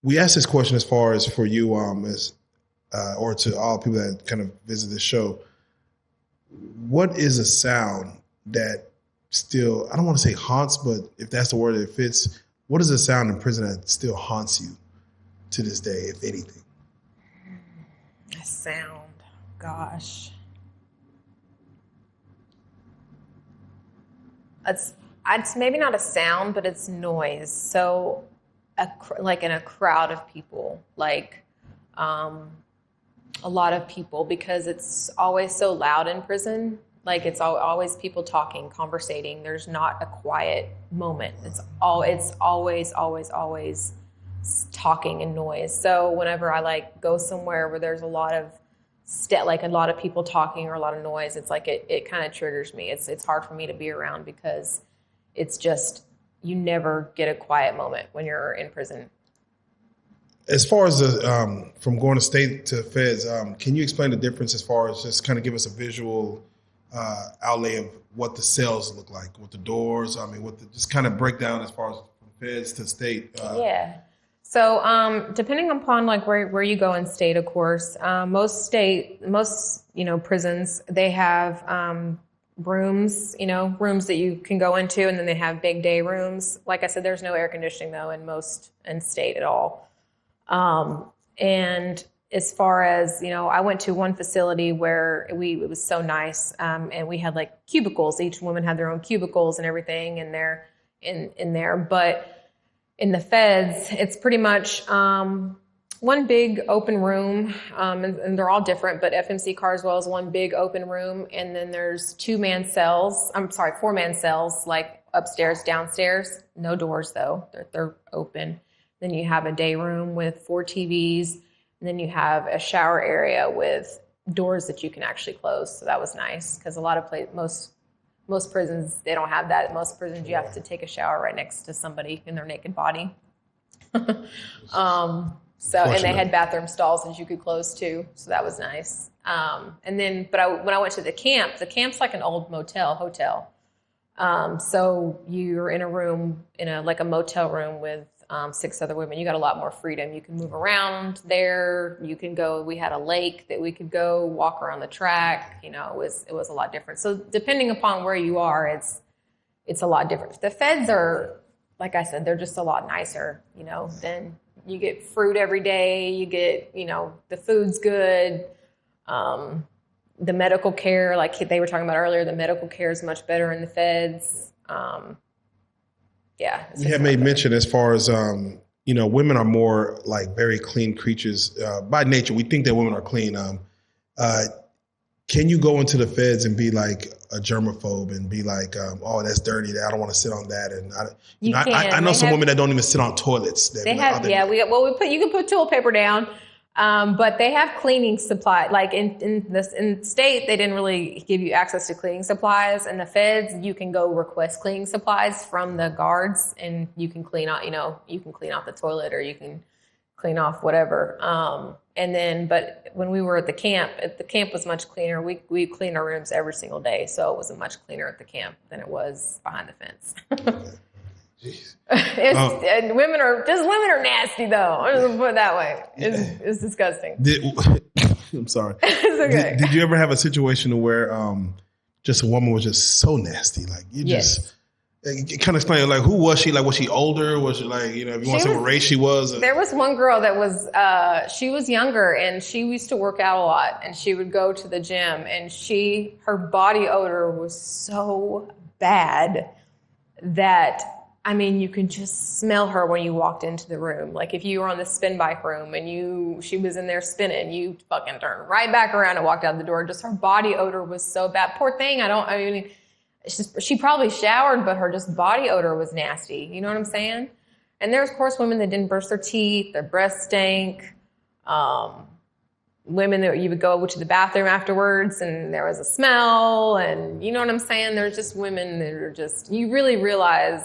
We asked this question as far as for you, or to all people that kind of visit the show. What is a sound that still, I don't want to say haunts, but if that's the word that fits, what is a sound in prison that still haunts you to this day, if anything? A sound, gosh. It's maybe not a sound, but it's noise. So, like in a crowd of people, like a lot of people, because it's always so loud in prison. Like it's always people talking, conversating. There's not a quiet moment. It's always talking and noise. So whenever I like go somewhere where there's a lot of like a lot of people talking or a lot of noise, it's like it kind of triggers me. It's hard for me to be around because it's just, you never get a quiet moment when you're in prison. As far as the from going to state to feds, can you explain the difference as far as just kind of give us a visual outlay of what the cells look like, with the doors? I mean, just kind of break down as far as from feds to state. Yeah. So depending upon like where you go in state, of course, most prisons, they have rooms that you can go into, and then they have big day rooms. Like I said, there's no air conditioning though in state at all. And as far as, I went to one facility where it was so nice. And we had like cubicles. Each woman had their own cubicles and everything in there. But in the feds, it's pretty much, one big open room, and they're all different, but FMC Carswell is one big open room. And then there's 4-man cells, like upstairs, downstairs, no doors though. They're open. Then you have a day room with 4 TVs, and then you have a shower area with doors that you can actually close. So that was nice because a lot of most prisons, they don't have that. At most prisons, you have to take a shower right next to somebody in their naked body. And they had bathroom stalls that you could close too. So that was nice. When I went to the camp's like an old hotel. So you're in a room, like a motel room with 6 other women. You got a lot more freedom. You can move around there. You can go, we had a lake that we could go walk around the track. It was a lot different. So depending upon where you are, it's a lot different. The feds are, like I said, they're just a lot nicer, than you get fruit every day. You get, the food's good. The medical care, like they were talking about earlier, the medical care is much better in the feds. You have made mention as far as, women are more like very clean creatures by nature. We think that women are clean. Can you go into the feds and be like a germaphobe and be like, oh, that's dirty. I don't want to sit on that. And I know some women that don't even sit on toilets. You can put toilet paper down. But they have cleaning supply. Like in state, they didn't really give you access to cleaning supplies. In the feds, you can go request cleaning supplies from the guards, and you can clean out. You can clean off the toilet, or you can clean off whatever. But when we were at the camp was much cleaner. We cleaned our rooms every single day, so it was much cleaner at the camp than it was behind the fence. And women are nasty though. I'm just gonna put it that way. It's disgusting. I'm sorry. It's okay. Did you ever have a situation where just a woman was just so nasty? Like kind of explain, like, who was she? Like, was she older? Was she like, if you want to say what race she was? There was one girl that was, she was younger, and she used to work out a lot, and she would go to the gym, and her body odor was so bad that, you could just smell her when you walked into the room. Like if you were on the spin bike room and she was in there spinning, you fucking turned right back around and walked out the door. Just her body odor was so bad. Poor thing. It's just, she probably showered, but her just body odor was nasty. You know what I'm saying? And there's, of course, women that didn't brush their teeth, their breath stank. Women that you would go to the bathroom afterwards and there was a smell, and you know what I'm saying? There's just women that are just, you really realize,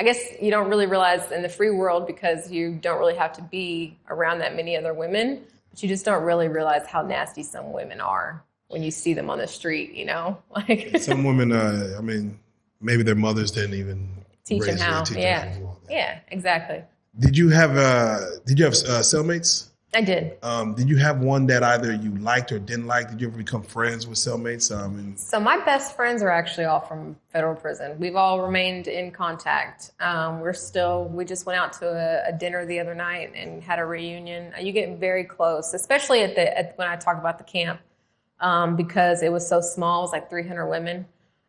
I guess you don't really realize in the free world because you don't really have to be around that many other women, but you just don't really realize how nasty some women are when you see them on the street, Like some women, maybe their mothers didn't even teach them how. Yeah, exactly. Did you have cellmates? I did. Did you have one that either you liked or didn't like? Did you ever become friends with cellmates? So my best friends are actually all from federal prison. We've all remained in contact. We just went out to a dinner the other night and had a reunion. You get very close, especially when I talk about the camp, because it was so small. It was like 300 women.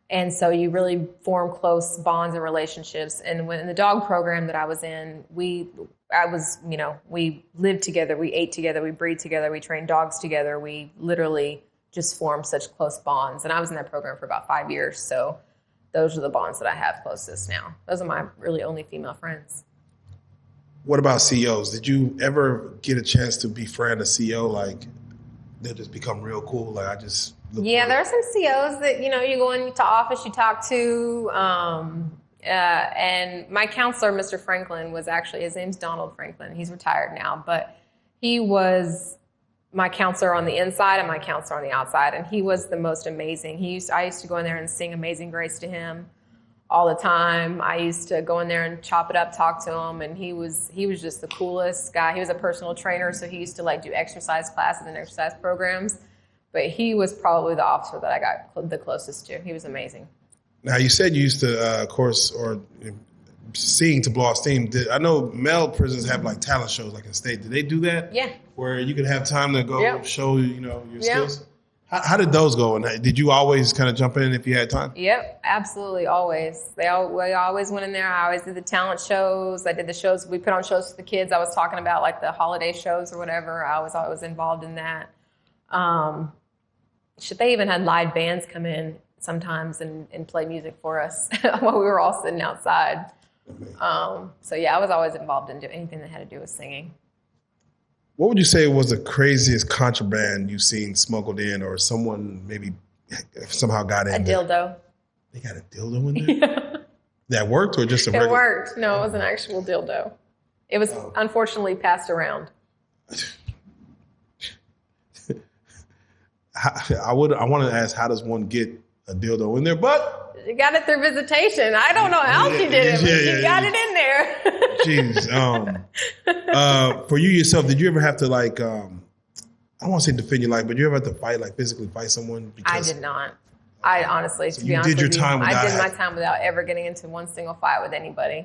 And so you really form close bonds and relationships. And when in the dog program that I was in, we lived together, we ate together, we breed together, we trained dogs together. We literally just formed such close bonds. And I was in that program for about 5 years. So those are the bonds that I have closest now. Those are my really only female friends. What about CEOs? Did you ever get a chance to befriend a CEO? Like, they'll just become real cool. Like, there are some CEOs that, you go into office, you talk to, and my counselor, Mr. Franklin, his name's Donald Franklin. He's retired now, but he was my counselor on the inside and my counselor on the outside. And he was the most amazing. I used to go in there and sing Amazing Grace to him all the time. I used to go in there and chop it up, talk to him. And he was just the coolest guy. He was a personal trainer. So he used to do exercise classes and exercise programs. But he was probably the officer that I got the closest to. He was amazing. Now, you said you used to, of course, sing to blow off steam. I know male prisons have talent shows in state. Did they do that? Yeah. Where you could have time to go show, your skills? How did those go? And did you always kind of jump in if you had time? Yep, absolutely, always. We always went in there. I always did the talent shows. I did the shows. We put on shows for the kids. I was talking about the holiday shows or whatever. I was always involved in that. They even had live bands come in sometimes and play music for us while we were all sitting outside. I was always involved in anything that had to do with singing. What would you say was the craziest contraband you've seen smuggled in, or someone maybe somehow got in? A dildo. They got a dildo in there? Yeah. That worked, or just a regular? It worked. No, it was an actual dildo. It was unfortunately passed around. I want to ask, how does one get a dildo in there? But you got it through visitation. I don't know how you did it, but you got it in there. Jeez. For you yourself, did you ever have to I don't want to say defend your life, but you ever have to fight, physically fight someone? I did not. I honestly, to be honest with you, I did my time without ever getting into one single fight with anybody.